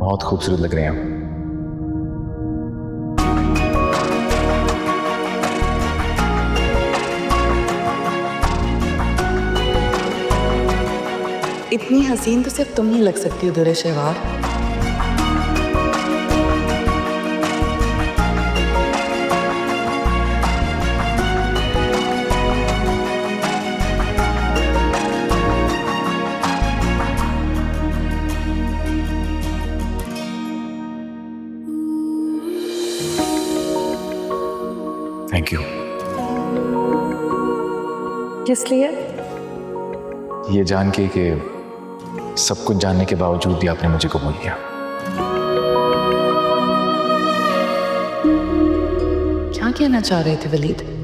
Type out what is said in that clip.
बहुत खूबसूरत लग रहे हैं आप। इतनी हसीन तो सिर्फ तुम ही लग सकती हो दुरे शेवार। Thank you. किस लिए? ये जान के कि सब कुछ जानने के बावजूद भी आपने मुझे कबूल किया। क्या कहना चाह रहे थे वलीद?